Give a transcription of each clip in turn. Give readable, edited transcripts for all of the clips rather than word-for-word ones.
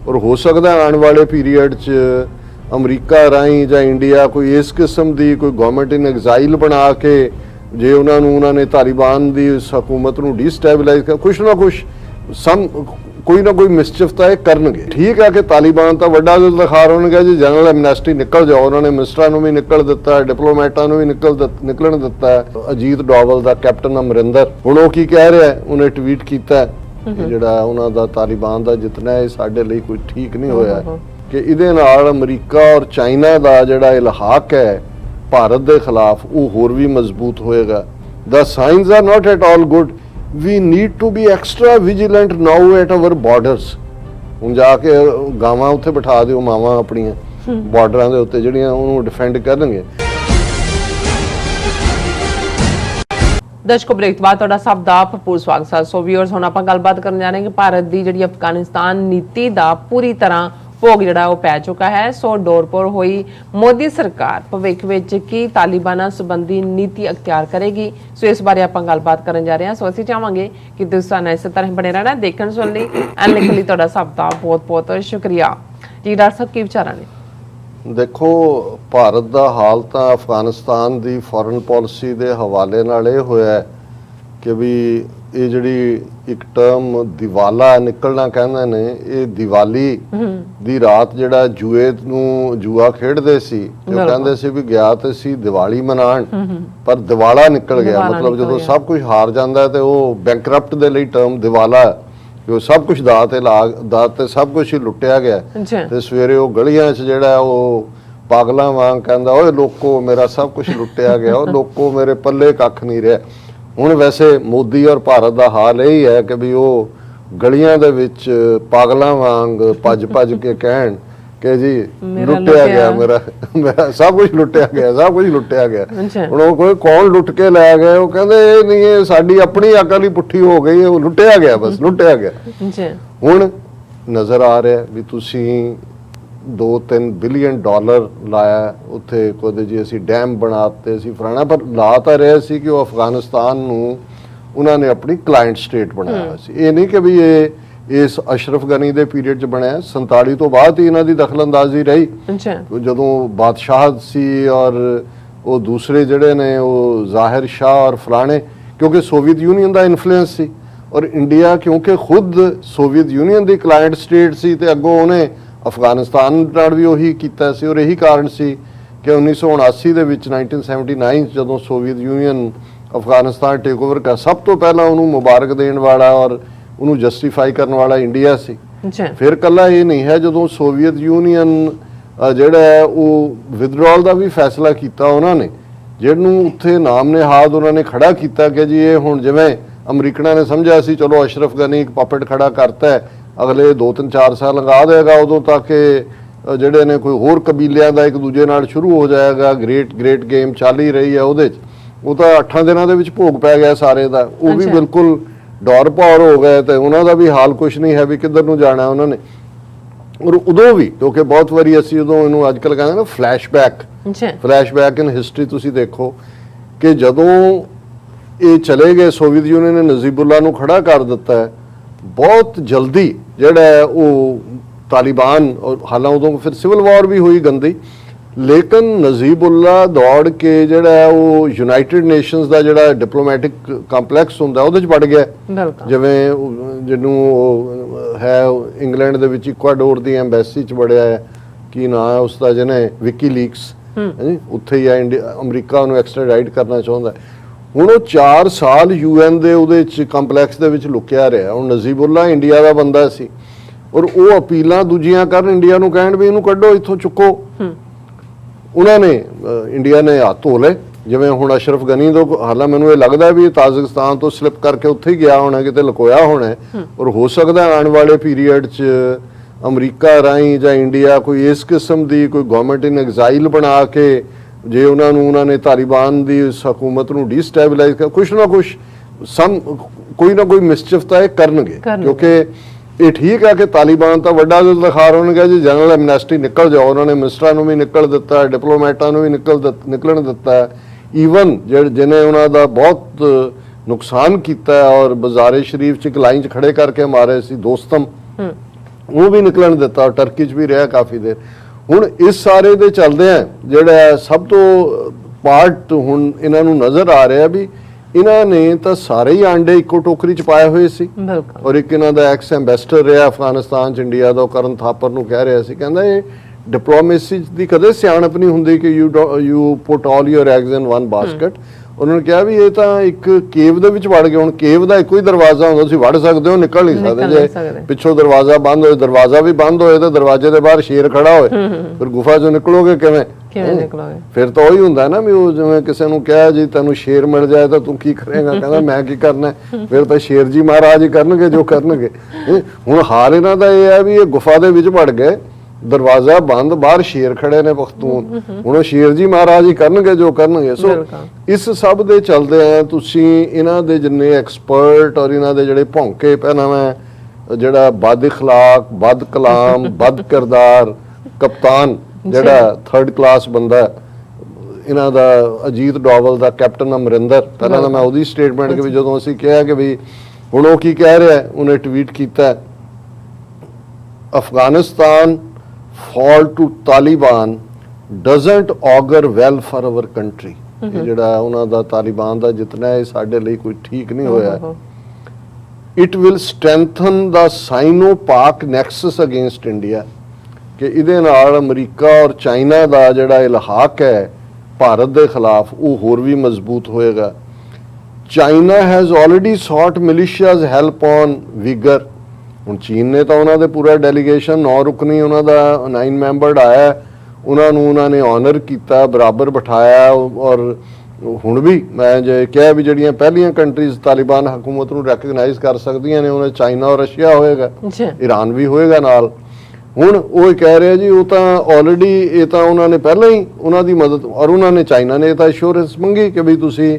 और हो सकता है आने वाले पीरीयड च अमरीका राही ਜਾਂ इंडिया कोई इस किस्म की कोई गवर्नमेंट इन एग्जाइल बना के जे उन्होंने तालिबान की इस हुकूमत को डिस्टैबलाइज कर कुछ ना कुछ कोई ना कोई मिसचिफ तो करनगे। ठीक है कि तालिबान तो वड्डा दिखार होणगे जी जनरल एमनेस्टी निकल जाओ, उन्होंने मिनिस्टरां भी निकल दिता है, डिप्लोमैटां भी निकलन दिता है। अजीत डोवल का कैप्टन अमरिंदर हुण वो की कह रहा है, उन्हें ट्वीट किया जिहड़ा उन्हां दा तालिबान का जितना है साडे लई कोई ठीक नहीं होया कि इहदे नाल अमरीका और चाइना का जिहड़ा इल्हाक है भारत के खिलाफ वो होर भी मजबूत होएगा। The signs are not at all good, we need to be extra vigilant now at our borders. हुण जाके गावां उत्थे बिठा दिओ मावां अपणियां बॉर्डरां दे उत्ते जिहड़ियां उहनूं डिफेंड करनगे। दर्शकों ब्रेक बाद तुहाडा सब दा भरपूर स्वागत है। सो व्यूअर्स हुण आपां गलबात करन जा रहे हैं कि भारत की जिहड़ी अफगानिस्तान नीति दा पूरी तरह भोग जिहड़ा वो पै चुका है। सो डोरपोर हुई मोदी सरकार भविख विच की तालिबाना संबंधी नीति अख्तियार करेगी। सो इस बारे आपां गलबात करन जा रहे हैं। सो असीं चाहांगे कि तुसीं साडे नाल इस तरह बने रहना, देखण सुणन लई एंड लिखण लई तुहाडा सब दा बहुत-बहुत शुक्रिया जी। डॉक्टर साहब की विचार ने? देखो भारत का हाल तो अफगानिस्तान की फॉरन पॉलिसी के हवाले नाल ये होया है कि भी ये जिहड़ी एक टर्म दिवाला निकलना कहंदे ने, ये दिवाली दी रात जिहड़ा जुआ खेडदे सी ते कहंदे सी भी गया ते सी दिवाली मनाण पर दिवाला निकल गया। मतलब जदों सब कुछ हार जांदा है ते वो बैंकरप्ट दे लई टर्म दिवाला है कि सब कुछ दाते सब कुछ ही लुटिया गया ते सवेरे वो गलियां च जिहड़ा वो पागलां वांग कहंदा ओए लोको मेरा सब कुछ लुटिया गया, ओ लोको मेरे पल्ले कख नहीं रहा। हुण वैसे मोदी और भारत का हाल यही है कि भी वो गलियां दे विच पागलां वांग भज के कहण कि जी लुटिया गया मेरा सब कुछ लुटिया गया, सब कुछ लुटिया गया। हुण वो कोई कौन लुट के लै गए, वो कहंदे ये नहीं है साडी अपनी अकल ही पुट्ठी हो गई है, वो लुटिया गया बस लुटिया गया। हुण नज़र आ रहा है भी तुसीं 2-3 बिलियन डॉलर लाया उत्थे कोई जी असी डैम बनाते असी फलाना, पर ला तो रहे सी कि वो अफगानिस्तान नूं उन्होंने अपनी क्लाइंट स्टेट बनाया सी। ये नहीं कि भी ये इस अशरफ गनी दे पीरियड च बनया, 47 तो बाद ही इन्हां दी दखलअंदाजी रही जदों बादशाह सी और वो दूसरे जिहड़े ने वो जाहिर शाह और फलाने, क्योंकि सोवियत यूनीयन का इन्फ्लुएंस सी और इंडिया क्योंकि खुद सोवियत यूनीयन की क्लाइंट स्टेट सी ते अगों उन्हें अफगानिस्तान नाल भी उही कीता सी। और यही कारण सी कि 1979 दे विच 1979 जदों Soviet Union Afghanistan take over कर सब तो पहला उन्होंने मुबारक देने वाला और उन्होंने जस्टिफाई करने वाला इंडिया सी। फिर कला ये नहीं है जदों सोवियत यूनीयन जिहड़ा है वो विदड्रॉल का भी फैसला किया उन्होंने, जिहनूं उत्थे नाम नेहाद उन्होंने खड़ा किया कि जी ये हुण जिवें अमरीकना ने समझा सी चलो अशरफ गनी एक पॉपेट खड़ा करता है अगले 2-3-4 साल लगा देगा उदों तक जिहड़े ने कोई होर कबीलियां का एक दूजे नाल शुरू हो जाएगा। ग्रेट गेम चल ही रही है, उहदे वो तो 8 दिनों दे विच भोग पै गया सारे का, वो भी बिल्कुल डौर भौर हो गए तो उन्होंने भी हाल कुछ नहीं है भी किधर नूं जाना उन्होंने। और उदों भी क्योंकि बहुत वारी असीं उदों इहनूं अजकल कहंदे ना फ्लैशबैक इन हिस्टरी तुसीं देखो कि जदों ये चले गए सोवियत यूनीयन ने नजीबुल्ला नूं खड़ा कर दिता है, बहुत जल्दी जिहड़ा है वो तालिबान और हालांकि उदों फिर सिविल वॉर भी हुई गंदी, लेकिन नजीबुल्ला दौड़ के जिहड़ा है वो यूनाइटेड नेशनस का जिहड़ा डिप्लोमैटिक कंपलैक्स हुंदा उहदे च वड़ गया, जिवें जिन्हों है इंग्लैंड दे विच इक्वाडोर दी एम्बैसी च वड़िया है की नाम है उसका जिन्हें विकी लीक्स उत्थे ही है अमरीका उन्होंने एक्सट्राडाइट करना चाहुंदा है। हुण वो 4 साल UN दे उहदे च कंपलैक्स दे विच लुकिया रहा। हुण नजीबुल्ला इंडिया का बंदा सी और वो अपीलां दूजियां करन इंडिया नूं कहण भी इहनूं कड्डो इत्थों चुक्को, उन्होंने इंडिया ने हाथ धो ले। जिवें हुण अशरफ गनी तो हालां मैनूं ये लगदा भी ताजिकिस्तान तो स्लिप करके उत्थे ही गया होना, किते लुकोया होना और हो सकदा आने वाले पीरीयड च अमरीका राही जां इंडिया कोई इस किस्म की कोई गवर्नमेंट इन एग्जाइल बना के जे उन्होंने तालिबान की इस हुकूमत को डिस्टैबलाइज कर कुछ ना कुछ कोई ना कोई मिसचिफ तो करनगे। क्योंकि ये ठीक है कि तालिबान तो वड्डा दिखार होणगे जी जनरल एमनेस्टी निकल जाओ, उन्होंने मिनिस्टरां भी निकल दिता है, डिप्लोमैटां भी निकलन दिता है, ईवन जिन्हें उन्होंने बहुत नुकसान किया और बाजारे शरीफ च एक लाइन च खड़े करके मारे सी दोस्तम ਉਹ ਵੀ ਨਿਕਲਣ ਦਿੱਤਾ, ਟਰਕੀ 'ਚ ਵੀ ਰਿਹਾ ਕਾਫੀ ਦੇਰ। ਹੁਣ ਇਸ ਸਾਰੇ ਦੇ ਚੱਲਦੇ ਆ ਜਿਹੜਾ ਸਭ ਤੋਂ ਪਾਰਟ ਹੁਣ ਇਹਨਾਂ ਨੂੰ ਨਜ਼ਰ ਆ ਰਿਹਾ ਵੀ ਇਹਨਾਂ ਨੇ ਤਾਂ ਸਾਰੇ ਹੀ ਆਂਡੇ ਇੱਕੋ ਟੋਕਰੀ 'ਚ ਪਾਏ ਹੋਏ ਸੀ। ਬਿਲਕੁਲ। ਔਰ ਇੱਕ ਇਹਨਾਂ ਦਾ ਐਕਸ ਐਂਬੈਸਡਰ ਰਿਹਾ ਅਫਗਾਨਿਸਤਾਨ 'ਚ ਇੰਡੀਆ ਦਾ, ਕਰਨ ਥਾਪਰ ਨੂੰ ਕਹਿ ਰਿਹਾ ਸੀ, ਕਹਿੰਦਾ ਇਹ ਡਿਪਲੋਮੇਸੀ ਦੀ ਕਦੇ ਸਿਆਣਪ ਨਹੀਂ ਹੁੰਦੀ ਕਿ you put all your eggs in one basket. ਉਹਨਾਂ ਨੇ ਕਿਹਾ ਵੀ ਇਹ ਤਾਂ ਇੱਕ ਕੇਵ ਦੇ ਵਿੱਚ ਵੜ ਗਏ। ਹੁਣ ਕੇਵ ਦਾ ਇੱਕੋ ਹੀ ਦਰਵਾਜ਼ਾ ਹੁੰਦਾ, ਤੁਸੀਂ ਵੜ ਸਕਦੇ ਹੋ, ਨਿਕਲ ਨਹੀਂ ਸਕਦੇ। ਜੇ ਪਿੱਛੋਂ ਦਰਵਾਜ਼ਾ ਬੰਦ ਹੋਏ, ਦਰਵਾਜ਼ਾ ਵੀ ਬੰਦ ਹੋਏ ਤਾਂ ਦਰਵਾਜ਼ੇ ਦੇ ਬਾਹਰ ਸ਼ੇਰ ਖੜਾ ਹੋਏ, ਫਿਰ ਗੁਫਾ 'ਚੋਂ ਨਿਕਲੋਗੇ ਕਿਵੇਂ ਨਿਕਲੋਗੇ? ਫਿਰ ਤਾਂ ਉਹੀ ਹੁੰਦਾ ਨਾ ਵੀ ਉਹ ਜਿਵੇਂ ਕਿਸੇ ਨੂੰ ਕਿਹਾ ਜੀ ਤੈਨੂੰ ਸ਼ੇਰ ਮਿਲ ਜਾਏ ਤਾਂ ਤੂੰ ਕੀ ਕਰੇਗਾ, ਕਹਿੰਦਾ ਮੈਂ ਕੀ ਕਰਨਾ, ਫਿਰ ਤਾਂ ਸ਼ੇਰ ਜੀ ਮਹਾਰਾਜ ਹੀ ਕਰਨਗੇ ਜੋ ਕਰਨਗੇ। ਹੁਣ ਹਾਲ ਇਹਨਾਂ ਦਾ ਇਹ ਹੈ ਵੀ ਇਹ ਗੁਫਾ ਦੇ ਵਿੱਚ ਵੜ ਗਏ, ਦਰਵਾਜ਼ਾ ਬੰਦ, ਬਾਹਰ ਸ਼ੇਰ ਖੜੇ ਨੇ ਪਖਤੂਨ, ਹੁਣ ਉਹ ਸ਼ੇਰ ਜੀ ਮਹਾਰਾਜ ਹੀ ਕਰਨਗੇ ਜੋ ਕਰਨਗੇ। ਸੋ ਇਸ ਸਭ ਦੇ ਚੱਲਦੇ ਆ ਤੁਸੀਂ ਇਹਨਾਂ ਦੇ ਜਿੰਨੇ ਐਕਸਪਰਟ ਔਰ ਇਹਨਾਂ ਦੇ ਜਿਹੜੇ ਭੌਂਕੇ, ਪਹਿਲਾਂ ਮੈਂ ਜਿਹੜਾ ਬਦ ਇਖਲਾਕ, ਬਦ ਕਲਾਮ, ਬਦ ਕਿਰਦਾਰ ਕਪਤਾਨ ਜਿਹੜਾ 3rd ਕਲਾਸ ਬੰਦਾ ਇਹਨਾਂ ਦਾ, ਅਜੀਤ ਡੋਵਲ ਦਾ ਕੈਪਟਨ ਅਮਰਿੰਦਰ, ਪਹਿਲਾਂ ਤਾਂ ਮੈਂ ਉਹਦੀ ਸਟੇਟਮੈਂਟ ਕਿ ਵੀ ਜਦੋਂ ਅਸੀਂ ਕਿਹਾ ਕਿ ਵੀ ਹੁਣ ਉਹ ਕੀ ਕਹਿ ਰਿਹਾ, ਉਹਨੇ ਟਵੀਟ ਕੀਤਾ, Afghanistan fall to Taliban doesn't augur well for our country। ਇਹ ਜਿਹੜਾ ਉਹਨਾਂ ਦਾ ਤਾਲਿਬਾਨ ਦਾ ਜਿਤਨਾ ਹੈ ਸਾਡੇ ਲਈ ਕੋਈ ਠੀਕ ਨਹੀਂ ਹੋਇਆ। it will strengthen the Sino-Pak nexus against India, ਕਿ ਇਹਦੇ ਨਾਲ ਅਮਰੀਕਾ ਔਰ ਚਾਈਨਾ ਦਾ ਜਿਹੜਾ ਇਲਹਾਕ ਹੈ ਭਾਰਤ ਦੇ ਖਿਲਾਫ ਉਹ ਹੋਰ ਵੀ ਮਜ਼ਬੂਤ ਹੋਏਗਾ। China has already sought militia's help on Uyghur। ਹੁਣ ਚੀਨ ਨੇ ਤਾਂ ਉਹਨਾਂ ਦੇ ਪੂਰਾ ਡੈਲੀਗੇਸ਼ਨ 9 ਰੁਕਨੀ ਉਹਨਾਂ ਦਾ 9 ਮੈਂਬਰਡ ਆਇਆ, ਉਹਨਾਂ ਨੂੰ ਉਹਨਾਂ ਨੇ ਆਨਰ ਕੀਤਾ, ਬਰਾਬਰ ਬਿਠਾਇਆ। ਔਰ ਹੁਣ ਵੀ ਮੈਂ ਜੇ ਕਿਹਾ ਵੀ ਜਿਹੜੀਆਂ ਪਹਿਲੀਆਂ ਕੰਟਰੀਜ਼ ਤਾਲਿਬਾਨ ਹਕੂਮਤ ਨੂੰ ਰੈਕਗਨਾਈਜ਼ ਕਰ ਸਕਦੀਆਂ ਨੇ ਉਹਨਾਂ ਚਾਈਨਾ ਔਰ ਰਸ਼ੀਆ ਹੋਏਗਾ, ਈਰਾਨ ਵੀ ਹੋਏਗਾ ਨਾਲ। ਹੁਣ ਉਹ ਕਹਿ ਰਿਹਾ ਜੀ ਉਹ ਤਾਂ ਆਲਰੇਡੀ ਇਹ ਤਾਂ ਉਹਨਾਂ ਨੇ ਪਹਿਲਾਂ ਹੀ ਉਹਨਾਂ ਦੀ ਮਦਦ, ਔਰ ਉਹਨਾਂ ਨੇ ਚਾਈਨਾ ਨੇ ਤਾਂ ਅਸ਼ੋਰੈਂਸ ਮੰਗੀ ਕਿ ਵੀ ਤੁਸੀਂ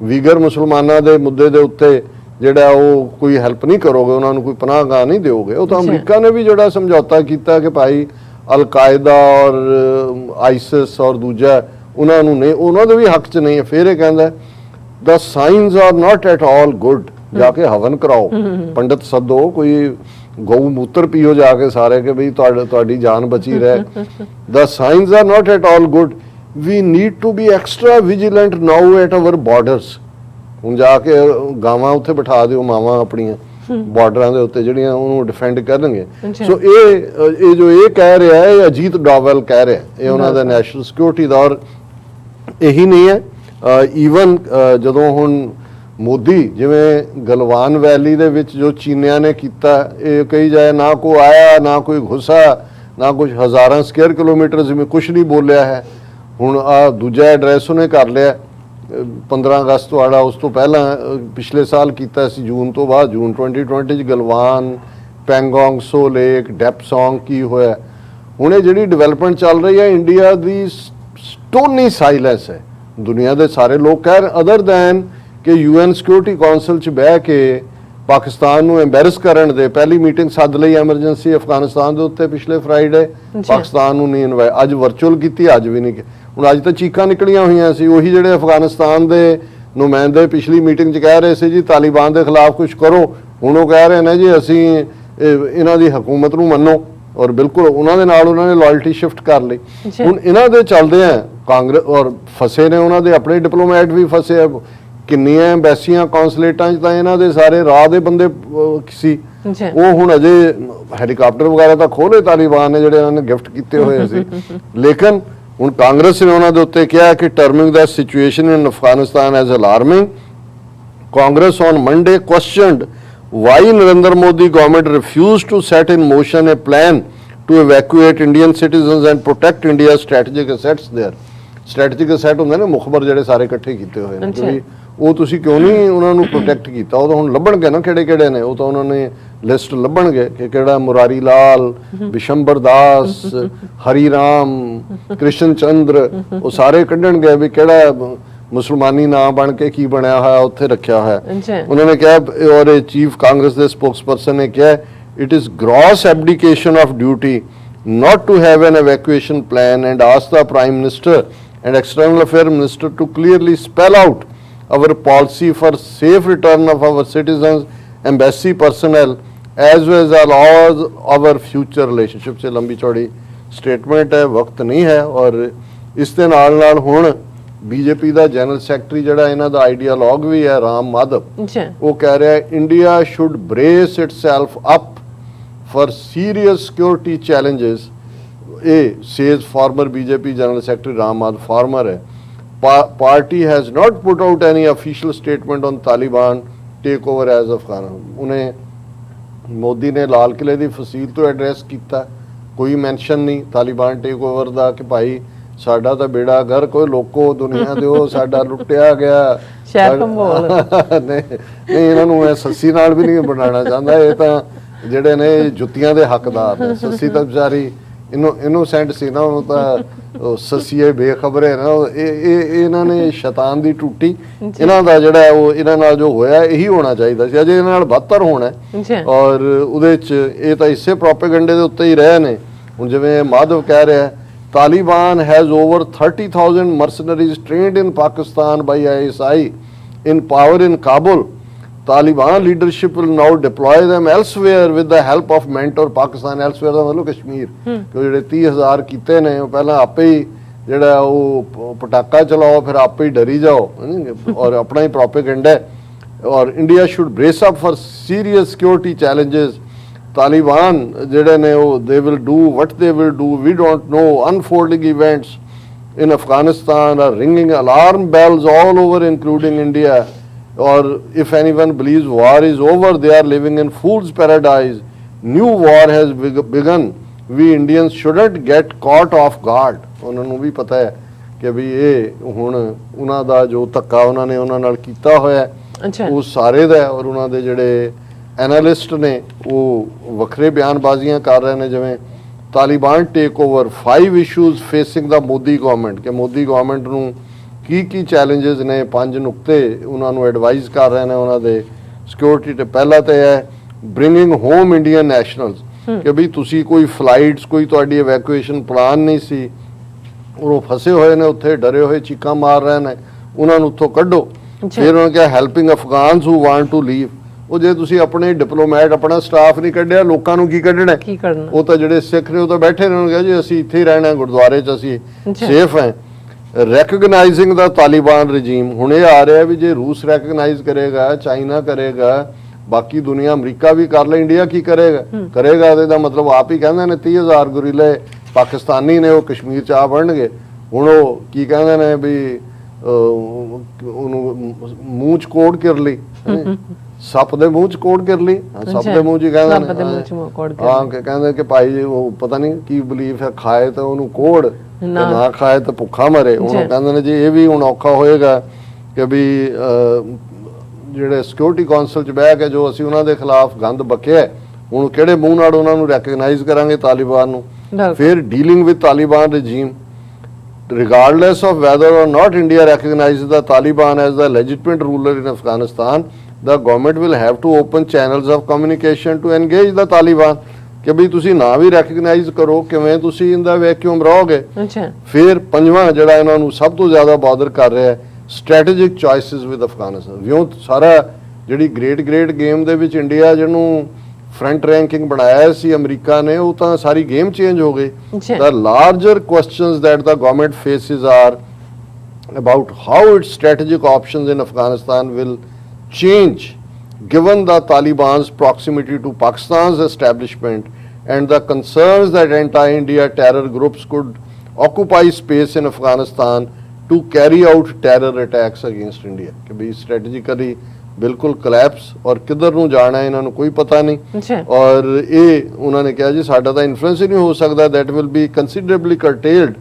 ਵੀਗਰ ਮੁਸਲਮਾਨਾਂ ਦੇ ਮੁੱਦੇ ਦੇ ਉੱਤੇ ਜਿਹੜਾ ਉਹ ਕੋਈ ਹੈਲਪ ਨਹੀਂ ਕਰੋਗੇ, ਉਹਨਾਂ ਨੂੰ ਕੋਈ ਪਨਾਹਗਾਹ ਨਹੀਂ ਦਿਓਗੇ। ਉਹ ਤਾਂ ਅਮਰੀਕਾ ਨੇ ਵੀ ਜਿਹੜਾ ਸਮਝੌਤਾ ਕੀਤਾ ਕਿ ਭਾਈ ਅਲ ਕਾਇਦਾ ਔਰ ਆਈਸਿਸ ਔਰ ਦੂਜਾ ਉਹਨਾਂ ਨੂੰ ਨਹੀਂ, ਉਹਨਾਂ ਦੇ ਵੀ ਹੱਕ 'ਚ ਨਹੀਂ ਹੈ। ਫਿਰ ਇਹ ਕਹਿੰਦਾ the signs are not at all good, ਜਾ ਕੇ ਹਵਨ ਕਰਾਓ, ਪੰਡਤ ਸੱਦੋ, ਕੋਈ ਗਊ ਮੂਤਰ ਪੀਓ ਜਾ ਕੇ ਸਾਰੇ ਕਿ ਬਈ ਤੁਹਾਡੀ ਜਾਨ ਬਚੀ ਰਹੇ। The signs are not at all good, we need to be extra vigilant now at our borders. ਹੁਣ ਜਾ ਕੇ ਗਾਵਾਂ ਉੱਥੇ ਬਿਠਾ ਦਿਓ, ਮਾਵਾਂ ਆਪਣੀਆਂ ਬਾਰਡਰਾਂ ਦੇ ਉੱਤੇ ਜਿਹੜੀਆਂ ਉਹਨੂੰ ਡਿਫੈਂਡ ਕਰਨਗੇ। ਸੋ ਇਹ ਜੋ ਇਹ ਕਹਿ ਰਿਹਾ ਹੈ, ਇਹ ਅਜੀਤ ਡੋਵਲ ਕਹਿ ਰਿਹਾ, ਇਹ ਉਹਨਾਂ ਦਾ ਨੈਸ਼ਨਲ ਸਿਕਿਉਰਿਟੀ ਦਾ। ਔਰ ਇਹੀ ਨਹੀਂ ਹੈ, ਈਵਨ ਜਦੋਂ ਹੁਣ ਮੋਦੀ ਜਿਵੇਂ ਗਲਵਾਨ ਵੈਲੀ ਦੇ ਵਿੱਚ ਜੋ ਚੀਨੀਆਂ ਨੇ ਕੀਤਾ, ਇਹ ਕਹੀ ਜਾਏ ਨਾ ਕੋਈ ਆਇਆ, ਨਾ ਕੋਈ ਘੁਸਾ, ਨਾ ਕੁਝ, ਹਜ਼ਾਰਾਂ ਸਕੁਅਰ ਕਿਲੋਮੀਟਰ ਜਿਵੇਂ ਕੁਝ ਨਹੀਂ ਬੋਲਿਆ ਹੈ। ਹੁਣ ਆ ਦੂਜਾ ਐਡਰੈਸ ਉਹਨੇ ਕਰ ਲਿਆ 15 ਅਗਸਤ ਵਾਲਾ, ਉਸ ਤੋਂ ਪਹਿਲਾਂ ਪਿਛਲੇ ਸਾਲ ਕੀਤਾ ਸੀ ਜੂਨ ਤੋਂ ਬਾਅਦ, ਜੂਨ 2020 'ਚ ਗਲਵਾਨ, ਪੈਂਗੋਂਗ ਸੋ ਲੇਕ, ਡੈਪਸੋਂਗ ਕੀ ਹੋਇਆ। ਹੁਣ ਇਹ ਜਿਹੜੀ ਡਿਵੈਲਪਮੈਂਟ ਚੱਲ ਰਹੀ ਹੈ, ਇੰਡੀਆ ਦੀ ਸਟੋਨੀ ਸਾਇਲੈਂਸ ਹੈ। ਦੁਨੀਆ ਦੇ ਸਾਰੇ ਲੋਕ ਕਹਿ ਰਹੇ ਅਦਰ ਦੈਨ ਕਿ UN ਸਿਕਿਉਰਿਟੀ ਕਾਉਂਸਲ 'ਚ ਬਹਿ ਕੇ ਪਾਕਿਸਤਾਨ ਨੂੰ ਐਮਬੈਰਸ ਕਰਨ ਦੇ ਪਹਿਲੀ ਮੀਟਿੰਗ ਸੱਦ ਲਈ ਐਮਰਜੈਂਸੀ ਅਫਗਾਨਿਸਤਾਨ ਦੇ ਉੱਤੇ ਪਿਛਲੇ ਫਰਾਈਡੇ, ਪਾਕਿਸਤਾਨ ਨੂੰ ਨਹੀਂ ਇਨਵਾਈਟ, ਅੱਜ ਵਰਚੁਅਲ ਕੀਤੀ, ਅੱਜ ਵੀ ਨਹੀਂ। ਹੁਣ ਅੱਜ ਤਾਂ ਚੀਕਾਂ ਨਿਕਲੀਆਂ ਹੋਈਆਂ ਸੀ, ਉਹੀ ਜਿਹੜੇ ਅਫਗਾਨਿਸਤਾਨ ਦੇ ਨੁਮਾਇੰਦੇ ਪਿਛਲੀ ਮੀਟਿੰਗ 'ਚ ਕਹਿ ਰਹੇ ਸੀ ਜੀ ਤਾਲਿਬਾਨ ਦੇ ਖਿਲਾਫ ਕੁਝ ਕਰੋ, ਹੁਣ ਉਹ ਕਹਿ ਰਹੇ ਨੇ ਜੀ ਅਸੀਂ ਇਹਨਾਂ ਦੀ ਹਕੂਮਤ ਨੂੰ ਮੰਨੋ, ਔਰ ਬਿਲਕੁਲ ਉਹਨਾਂ ਦੇ ਨਾਲ ਉਹਨਾਂ ਨੇ ਲਾਇਲਟੀ ਸ਼ਿਫਟ ਕਰ ਲਈ। ਹੁਣ ਇਹਨਾਂ ਦੇ ਚੱਲਦੇ ਆ ਕਾਂਗਰਸ, ਔਰ ਫਸੇ ਨੇ ਉਹਨਾਂ ਦੇ ਆਪਣੇ ਡਿਪਲੋਮੈਟ ਵੀ ਫਸੇ ਆ, ਕਿੰਨੀਆਂ ਐਮਬੈਸੀਆਂ ਕੌਂਸਲੇਟਾਂ 'ਚ ਤਾਂ ਇਹਨਾਂ ਦੇ ਸਾਰੇ ਰਾਹ ਦੇ ਬੰਦੇ ਸੀ। ਉਹ ਹੁਣ ਅਜੇ ਹੈਲੀਕਾਪਟਰ ਵਗੈਰਾ ਤਾਂ ਖੋਲੇ ਤਾਲਿਬਾਨ ਨੇ ਜਿਹੜੇ ਉਹਨਾਂ ਨੇ ਗਿਫਟ ਕੀਤੇ ਹੋਏ ਸੀ। ਲੇਕਿਨ ਹੁਣ ਕਾਂਗਰਸ ਨੇ ਉਹਨਾਂ ਦੇ ਉੱਤੇ ਕਿਹਾ ਕਿ terming the situation in Afghanistan as alarming. Congress on Monday questioned why Narendra Modi government refused to set in motion a plan to evacuate Indian citizens and protect India's strategic assets there। strategic asset ਹੁੰਦੇ ਨੇ ਮੁਖਬਰ ਜਿਹੜੇ ਸਾਰੇ ਇਕੱਠੇ ਕੀਤੇ ਹੋਏ ਨੇ, ਕਿ ਉਹ ਤੁਸੀਂ ਕਿਉਂ ਨਹੀਂ ਉਹਨਾਂ ਨੂੰ ਪ੍ਰੋਟੈਕਟ ਕੀਤਾ। ਉਹ ਤਾਂ ਹੁਣ ਲੱਭਣਗੇ ਨਾ ਕਿਹੜੇ ਕਿਹੜੇ ਨੇ, ਉਹ ਤਾਂ ਉਹਨਾਂ ਨੇ ਲਿਸਟ ਲੱਭਣਗੇ ਕਿ ਕਿਹੜਾ ਮੁਰਾਰੀ ਲਾਲ, ਬਿਸ਼ੰਬਰ ਦਾਸ, ਹਰੀ ਰਾਮ, ਕ੍ਰਿਸ਼ਨ ਚੰਦਰ, ਉਹ ਸਾਰੇ ਕੱਢਣਗੇ ਵੀ ਕਿਹੜਾ ਮੁਸਲਮਾਨੀ ਨਾਂ ਬਣ ਕੇ ਕੀ ਬਣਿਆ ਹੋਇਆ ਉੱਥੇ ਰੱਖਿਆ ਹੋਇਆ। ਉਹਨਾਂ ਨੇ ਕਿਹਾ, ਔਰ ਚੀਫ ਕਾਂਗਰਸ ਦੇ ਸਪੋਕਸਪਰਸਨ ਨੇ ਕਿਹਾ, it is gross abdication of duty not to have an evacuation plan and asked the Prime Minister and External Affairs Minister to clearly spell out our policy for safe return of our citizens, embassy personnel as well as all our future relationship से लंबी चौड़ी statement है, वक्त नहीं है। और इस दे नाल हुण बीजेपी का जनरल सैकटरी जिहड़ा इन्हां दा आइडियालॉग भी है राम माधव, अच्छा वो कह रहा है India should brace itself up for serious security challenges. A says former BJP general secretary Ram Madhav, former है। Party has not put out any official statement on Taliban take over as Afghan. उन्हें मोदी ने लाल किले की फसील तो एड्रैस किया, कोई मैंशन नहीं तालिबान टेक ओवर का कि भाई साडा तो बेड़ा घर कोई लोको दुनिया दो साडा लुटिया गया शहर भंबोल नहीं इन्हां नूं मैं सस्सी नाल भी नहीं बनाना चाहता। ये तो ਜਿਹੜੇ ਨੇ ਜੁੱਤੀਆਂ ਦੇ ਹੱਕਦਾਰ ਨੇ। ਸੱਸੀ ਤਾਂ ਵਿਚਾਰੀ ਇਨੋਸੈਂਟ ਸੀ ਨਾ, ਉਹਨੂੰ ਤਾਂ ਸੱਸੀਏ ਬੇਖਬਰੇ ਨਾ। ਇਹ ਇਹਨਾਂ ਨੇ ਸ਼ੈਤਾਨ ਦੀ ਟੂਟੀ, ਇਹਨਾਂ ਦਾ ਜਿਹੜਾ ਉਹ ਇਹਨਾਂ ਨਾਲ ਜੋ ਹੋਇਆ ਇਹੀ ਹੋਣਾ ਚਾਹੀਦਾ ਸੀ, ਅਜੇ ਇਹਨਾਂ ਨਾਲ ਬਦਤਰ ਹੋਣਾ। ਔਰ ਉਹਦੇ 'ਚ ਇਹ ਤਾਂ ਇਸੇ ਪ੍ਰੋਪੇਗੈਂਡੇ ਦੇ ਉੱਤੇ ਹੀ ਰਹੇ ਨੇ। ਹੁਣ ਜਿਵੇਂ ਮਾਧਵ ਕਹਿ ਰਿਹਾ Taliban has over 30,000 mercenaries trained in Pakistan by ISI in power in Kabul. Taliban leadership will now deploy them elsewhere with the help of mentor Pakistan। elsewhere ਦਾ ਮਤਲਬ ਕਸ਼ਮੀਰ, ਕਿ ਜਿਹੜੇ 30,000 ਕੀਤੇ ਨੇ ਉਹ ਪਹਿਲਾਂ ਆਪੇ ਹੀ ਜਿਹੜਾ ਉਹ ਪਟਾਕਾ ਚਲਾਓ, ਫਿਰ ਆਪੇ ਹੀ ਡਰੀ ਜਾਓ ਔਰ ਆਪਣਾ ਹੀ ਪ੍ਰੋਪੇਗੈਂਡਾ। ਔਰ India should brace up for serious security challenges. Taliban ਜਿਹੜੇ ਨੇ ਉਹ they will do what they will do, we don't know। unfolding events in Afghanistan are ringing alarm bells all over including India। or if anyone believes war is over, they are living in fool's paradise। new war has begun। we Indians shouldn't get caught off guard। ਉਹਨਾਂ ਨੂੰ ਵੀ ਪਤਾ ਹੈ ਕਿ ਵੀ ਇਹ ਹੁਣ ਉਹਨਾਂ ਦਾ ਜੋ ਧੱਕਾ ਉਹਨਾਂ ਨੇ ਉਹਨਾਂ ਨਾਲ ਕੀਤਾ ਹੋਇਆ ਉਹ ਸਾਰੇ ਦਾ। ਔਰ ਉਹਨਾਂ ਦੇ ਜਿਹੜੇ ਐਨਾਲਿਸਟ ਨੇ ਉਹ ਵੱਖਰੇ ਬਿਆਨਬਾਜ਼ੀਆਂ ਕਰ ਰਹੇ ਨੇ, ਜਿਵੇਂ Taliban take over 5 issues facing the Modi government, ਕਿ ਮੋਦੀ ਗਵਰਨਮੈਂਟ ਨੂੰ ਕੀ ਚੈਲੰਜਸ ਨੇ, 5 ਨੁਕਤੇ ਉਹਨਾਂ ਨੂੰ ਐਡਵਾਈਜ਼ ਕਰ ਰਹੇ ਨੇ ਉਹਨਾਂ ਦੇ ਸਿਕਿਉਰਿਟੀ ਤੇ। ਪਹਿਲਾ ਤਾਂ ਹੈ ਬ੍ਰਿੰਗਿੰਗ ਹੋਮ ਇੰਡੀਅਨ ਨੈਸ਼ਨਲਸ, ਕਿ ਵੀ ਤੁਸੀਂ ਕੋਈ ਫਲਾਈਟਸ ਕੋਈ ਤੁਹਾਡੀ ਇਵੈਕੂਏਸ਼ਨ ਪਲਾਨ ਨਹੀਂ ਸੀ, ਉਹ ਫਸੇ ਹੋਏ ਨੇ ਉੱਥੇ, ਡਰੇ ਹੋਏ ਚੀਕਾਂ ਮਾਰ ਰਹੇ ਨੇ, ਉਹਨਾਂ ਨੂੰ ਉੱਥੋਂ ਕੱਢੋ। ਫਿਰ ਉਹਨਾਂ ਕਿਹਾ helping Afghans who want to leave. ਉਹ ਜੇ ਤੁਸੀਂ ਆਪਣੇ ਡਿਪਲੋਮੈਟ ਆਪਣਾ ਸਟਾਫ ਨਹੀਂ ਕੱਢਿਆ, ਲੋਕਾਂ ਨੂੰ ਕੀ ਕੱਢਣਾ? ਉਹ ਤਾਂ ਜਿਹੜੇ ਸਿੱਖ ਨੇ ਉਹ ਤਾਂ ਬੈਠੇ ਰਹਿਣਗੇ ਜੀ ਅਸੀਂ ਇੱਥੇ ਹੀ ਰਹਿਣਾ, ਗੁਰਦੁਆਰੇ 'ਚ ਅਸੀਂ ਸੇਫ ਹੈ। ਰੈਕਗਨਾਈਜ਼ਿੰਗ ਦਾ ਤਾਲਿਬਾਨ ਰਜੀਮ, ਹੁਣ ਇਹ ਆ ਰਿਹਾ ਵੀ ਜੇ ਰੂਸ ਰੈਕਗਨਾਈਜ਼ ਕਰੇਗਾ, ਚਾਈਨਾ ਕਰੇਗਾ, ਬਾਕੀ ਦੁਨੀਆ ਅਮਰੀਕਾ ਵੀ ਕਰ ਲੈ, ਇੰਡੀਆ ਕੀ ਕਰੇਗਾ? ਇਹਦਾ ਮਤਲਬ ਆਪ ਹੀ ਕਹਿੰਦੇ ਨੇ 30,000 ਗੁਰੀਲੇ ਪਾਕਿਸਤਾਨੀ ਨੇ ਉਹ ਕਸ਼ਮੀਰ 'ਚ ਆ ਵੜਨਗੇ। ਹੁਣ ਉਹ ਕੀ ਕਹਿੰਦੇ ਨੇ ਵੀ ਉਹਨੂੰ ਮੂੰਹ 'ਚ ਕੋੜ ਕਰ ਲਈ, ਸੱਪ ਦੇ ਮੂੰਹ 'ਚ ਕੋੜ ਕਰ ਲਈ, ਸੱਪ ਦੇ ਮੂੰਹ 'ਚ ਕਹਿੰਦੇ ਨੇ। ਹਾਂ ਕਹਿੰਦੇ ਕਿ ਭਾਈ ਉਹ ਪਤਾ ਨਹੀਂ ਕੀ ਬਲੀਫ ਹੈ, ਖਾਏ ਤਾਂ ਉਹਨੂੰ ਕੋੜ, ਨਾ ਖਾਏ ਤਾਂ ਭੁੱਖਾ ਮਰੇ। ਹੁਣ ਕਹਿੰਦੇ ਨੇ ਜੀ ਇਹ ਵੀ ਹੁਣ ਔਖਾ ਹੋਏਗਾ ਕਿ ਵੀ ਜਿਹੜੇ ਸਿਕਿਉਰਿਟੀ ਕਾਉਂਸਲ 'ਚ ਬਹਿ ਕੇ ਜੋ ਅਸੀਂ ਉਹਨਾਂ ਦੇ ਖਿਲਾਫ ਗੰਦ ਬਕਿਆ, ਹੁਣ ਕਿਹੜੇ ਮੂੰਹ ਨਾਲ ਉਹਨਾਂ ਨੂੰ ਰੈਕਗਨਾਈਜ਼ ਕਰਾਂਗੇ ਤਾਲਿਬਾਨ ਨੂੰ। ਫਿਰ dealing with Taliban regime, regardless of whether or not India recognizes the Taliban as the legitimate ruler in Afghanistan, the government will have to open channels of communication to engage the Taliban। ਕਿ ਵੀ ਤੁਸੀਂ ਨਾ ਵੀ recognise ਕਰੋ, ਕਿਵੇਂ ਤੁਸੀਂ ਇਹਦਾ vacuum ਰਹੋਗੇ। ਫਿਰ ਪੰਜਵਾਂ ਜਿਹੜਾ ਇਹਨਾਂ ਨੂੰ ਸਭ ਤੋਂ ਜ਼ਿਆਦਾ ਬਾਦਰ ਕਰ ਰਿਹਾ, ਸਟ੍ਰੈਟੇਜਿਕ ਚੋਇਸਿਸ ਵਿਦ ਅਫਗਾਨਿਸਤਾਨ। ਵਿਉਂ ਸਾਰਾ ਜਿਹੜੀ ਗ੍ਰੇਟ ਗੇਮ ਦੇ ਵਿੱਚ ਇੰਡੀਆ ਜਿਹਨੂੰ ਫਰੰਟ ਰੈਂਕਿੰਗ ਬਣਾਇਆ ਸੀ ਅਮਰੀਕਾ ਨੇ, ਉਹ ਤਾਂ ਸਾਰੀ ਗੇਮ ਚੇਂਜ ਹੋ ਗਈ। The larger questions that the government faces are about how its strategic options in Afghanistan will change given the Taliban's proximity to Pakistan's establishment and the concerns that anti-India terror groups could occupy space in Afghanistan to carry out terror attacks against India। कि भी strategically बिल्कुल collapse और किधर ਨੂੰ ਜਾਣਾ ਹੈ ਇਹਨਾਂ ਨੂੰ ਕੋਈ ਪਤਾ ਨਹੀਂ। ਔਰ ਇਹ ਉਹਨਾਂ ਨੇ ਕਿਹਾ ਜੀ ਸਾਡਾ ਤਾਂ ਇਨਫਲੂਐਂਸ ਹੀ ਨਹੀਂ ਹੋ ਸਕਦਾ, that will be considerably curtailed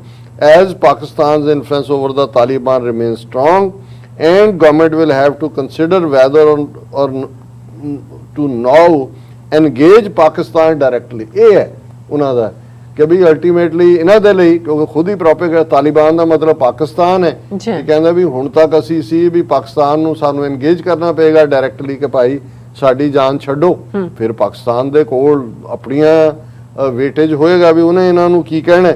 as Pakistan's influence over the Taliban remains strong and government will have to consider whether or to now engage Pakistan directly। ਇਹ ਹੈ ਉਹਨਾਂ ਦਾ ਕਿ ਵੀ ਅਲਟੀਮੇਟਲੀ ਇਹਨਾਂ ਦੇ ਲਈ, ਕਿਉਂਕਿ ਖੁਦ ਹੀ ਪ੍ਰੋਪੇਗੈਂਡਾ ਤਾਲਿਬਾਨ ਦਾ ਮਤਲਬ ਪਾਕਿਸਤਾਨ ਹੈ, ਕਹਿੰਦਾ ਵੀ ਹੁਣ ਤੱਕ ਅਸੀਂ ਸੀ ਵੀ ਪਾਕਿਸਤਾਨ ਨੂੰ ਸਾਨੂੰ ਐਨਗੇਜ ਕਰਨਾ ਪਏਗਾ ਡਾਇਰੈਕਟਲੀ ਕਿ ਭਾਈ ਸਾਡੀ ਜਾਨ ਛੱਡੋ। ਫਿਰ ਪਾਕਿਸਤਾਨ ਦੇ ਕੋਲ ਆਪਣੀਆਂ ਵੇਟੇਜ ਹੋਏਗਾ ਵੀ ਉਹਨੇ ਇਹਨਾਂ ਨੂੰ ਕੀ ਕਹਿਣਾ।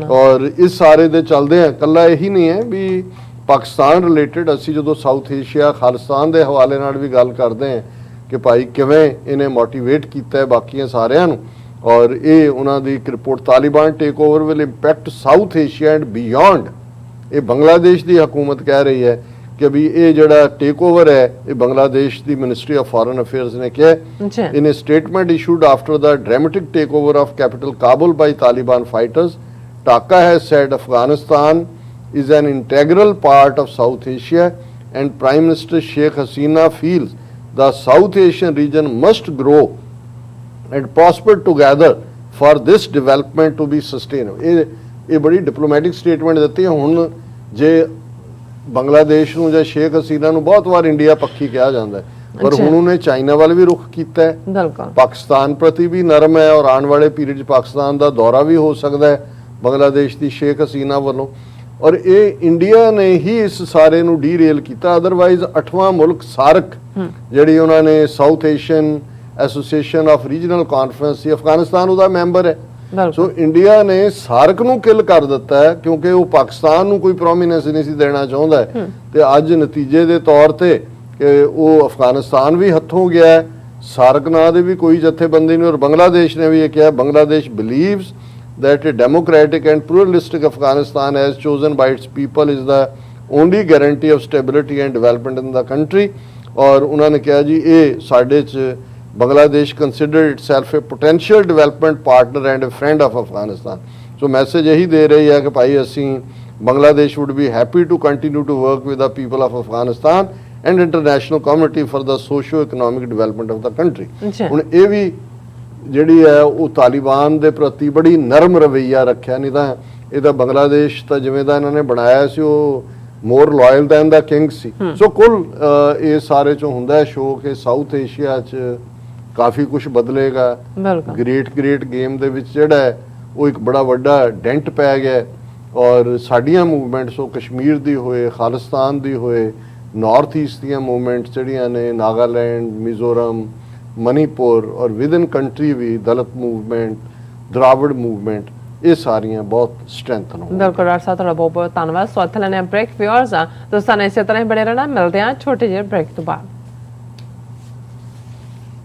ਔਰ ਇਸ ਸਾਰੇ ਦੇ ਚੱਲਦੇ ਆ, ਕੱਲਾ ਇਹੀ ਨਹੀਂ ਹੈ ਵੀ ਪਾਕਿਸਤਾਨ ਰਿਲੇਟਡ। ਅਸੀਂ ਜਦੋਂ ਸਾਊਥ ਏਸ਼ੀਆ ਖਾਲਿਸਤਾਨ ਦੇ ਹਵਾਲੇ ਨਾਲ ਵੀ ਗੱਲ ਕਰਦੇ ਹਾਂ ਕਿ ਭਾਈ ਕਿਵੇਂ ਇਹਨੇ ਮੋਟੀਵੇਟ ਕੀਤਾ ਹੈ ਬਾਕੀਆਂ ਸਾਰਿਆਂ ਨੂੰ। ਔਰ ਇਹ ਉਹਨਾਂ ਦੀ ਇੱਕ report Taliban take over will impact south Asia and beyond. ਇਹ ਬੰਗਲਾਦੇਸ਼ ਦੀ ਹਕੂਮਤ ਕਹਿ ਰਹੀ ਹੈ ਕਿ ਵੀ ਇਹ ਜਿਹੜਾ ਟੇਕ ਓਵਰ ਹੈ ਇਹ ਬੰਗਲਾਦੇਸ਼ ਦੀ ਮਿਨਿਸਟਰੀ ਆਫ ਫੋਰਨ ਅਫੇਅਰਸ ਨੇ ਕਿਹਾ ਅੱਛਾ in a statement issued after the dramatic takeover of capital Kabul by Taliban fighters. Dhaka has said Afghanistan is an integral part of South Asia and Prime Minister Sheikh Hasina feels the South Asian region must grow and prosper together for this development to be sustainable. ਇਹ ਬੜੀ diplomatic statement ਦਿੱਤੀ ਹੈ। ਹੁਣ ਜੇ ਬੰਗਲਾਦੇਸ਼ ਨੂੰ ਜਾਂ ਸ਼ੇਖ ਹਸੀਨਾ ਨੂੰ ਬਹੁਤ ਵਾਰ ਇੰਡੀਆ ਪੱਖੀ ਕਿਹਾ ਜਾਂਦਾ ਹੈ, ਪਰ ਹੁਣ ਉਹਨੇ ਚਾਈਨਾ ਵੱਲ ਵੀ ਰੁਖ ਕੀਤਾ ਹੈ, ਬਿਲਕੁਲ ਪਾਕਿਸਤਾਨ ਪ੍ਰਤੀ ਵੀ ਨਰਮ ਹੈ ਔਰ ਆਉਣ ਵਾਲੇ ਪੀਰੀਅਡ 'ਚ ਪਾਕਿਸਤਾਨ ਦਾ ਦੌਰਾ ਵੀ ਹੋ ਸਕਦਾ ਹੈ ਬੰਗਲਾਦੇਸ਼ ਦੀ ਸ਼ੇਖ ਹਸੀਨਾ ਵੱਲੋਂ। ਔਰ ਇਹ ਇੰਡੀਆ ਨੇ ਹੀ ਇਸ ਸਾਰੇ ਨੂੰ ਡੀਰੇਲ ਕੀਤਾ। ਅਦਰਵਾਈਜ਼ 8ਵਾਂ ਮੁਲਕ ਸਾਰਕ ਜਿਹੜੀ ਉਹਨਾਂ ਨੇ South Asian Association of Regional Conference ਸੀ, ਅਫਗਾਨਿਸਤਾਨ ਉਹਦਾ ਮੈਂਬਰ ਹੈ। ਸੋ ਇੰਡੀਆ ਨੇ ਸਾਰਕ ਨੂੰ ਕਿਲ ਕਰ ਦਿੱਤਾ ਹੈ ਕਿਉਂਕਿ ਉਹ ਪਾਕਿਸਤਾਨ ਨੂੰ ਕੋਈ ਪ੍ਰੋਮੀਨੈਂਸ ਨਹੀਂ ਸੀ ਦੇਣਾ ਚਾਹੁੰਦਾ ਹੈ। ਤੇ ਅੱਜ ਨਤੀਜੇ ਦੇ ਤੌਰ ਤੇ ਕਿ ਉਹ ਅਫਗਾਨਿਸਤਾਨ ਵੀ ਹੱਥੋਂ ਗਿਆ ਹੈ, ਸਾਰਕ ਨਾਂ ਦੇ ਵੀ ਕੋਈ ਜਥੇਬੰਦੀ ਨਹੀਂ। ਔਰ ਬੰਗਲਾਦੇਸ਼ ਨੇ ਵੀ ਇਹ ਕਿਹਾ Bangladesh believes that a democratic and pluralistic Afghanistan as chosen by its people is the only guarantee of stability and development in the country। और उन्होंने कहा जी ये साढ़े च Bangladesh considered itself a potential development partner and a friend of Afghanistan। So message यही दे रही है कि भाई असी Bangladesh would be happy to continue to work with the people of Afghanistan and international community for the socio-economic development of the country। ਹੁਣ ਇਹ ਵੀ ਜਿਹੜੀ ਹੈ ਉਹ ਤਾਲਿਬਾਨ ਦੇ ਪ੍ਰਤੀ ਬੜੀ ਨਰਮ ਰਵੱਈਆ ਰੱਖਿਆ, ਨਹੀਂ ਤਾਂ ਇਹ ਤਾਂ ਬੰਗਲਾਦੇਸ਼ ਤਾਂ ਜਿਵੇਂ ਦਾ ਇਹਨਾਂ ਨੇ ਬਣਾਇਆ ਸੀ ਉਹ ਮੋਰ ਲਾਇਲ ਦੈਨ ਦਾ ਕਿੰਗ ਸੀ। ਸੋ ਕੁੱਲ ਇਹ ਸਾਰੇ ਚੋਂ ਹੁੰਦਾ ਹੈ ਸ਼ੋਅ ਕਿ ਸਾਊਥ ਏਸ਼ੀਆ 'ਚ ਕਾਫੀ ਕੁਝ ਬਦਲੇਗਾ। ਗ੍ਰੇਟ ਗੇਮ ਦੇ ਵਿੱਚ ਜਿਹੜਾ ਹੈ ਉਹ ਇੱਕ ਬੜਾ ਵੱਡਾ ਡੈਂਟ ਪੈ ਗਿਆ ਔਰ ਸਾਡੀਆਂ ਮੂਵਮੈਂਟਸ ਉਹ ਕਸ਼ਮੀਰ ਦੀ ਹੋਏ, ਖਾਲਿਸਤਾਨ ਦੀ ਹੋਏ, ਨਾਰਥ ਈਸਟ ਦੀਆਂ ਮੂਵਮੈਂਟਸ ਜਿਹੜੀਆਂ ਨੇ ਨਾਗਾਲੈਂਡ, ਮਿਜ਼ੋਰਮ, ਮਨੀਪੁਰ ਔਰ ਵਿਦਨ ਕੰਟਰੀ ਵੀ ਦਲਿਤ ਮੂਵਮੈਂਟ, ਦਰਾਵੜ ਮੂਵਮੈਂਟ, ਇਹ ਸਾਰੀਆਂ ਬਹੁਤ ਸਟਰੈਂਥਨ ਹੋਣ। ਬਿਲਕੁਲ ਡਾਕਟਰ ਸਾਹਿਬ ਤੁਹਾਡਾ ਬਹੁਤ ਬਹੁਤ ਧੰਨਵਾਦ। ਸੋ ਇੱਥੇ ਲੈਣੇ ਬ੍ਰੇਕ। ਵਿਊਅਰਸ ਦੋਸਤਾਂ ਨੇ ਇਸੇ ਤਰ੍ਹਾਂ ਹੀ ਬਣੇ ਰਹਿਣਾ। ਮਿਲਦੇ ਹਾਂ ਛੋਟੇ ਜਿਹੇ ਬ੍ਰੇਕ ਤੋਂ ਬਾਅਦ।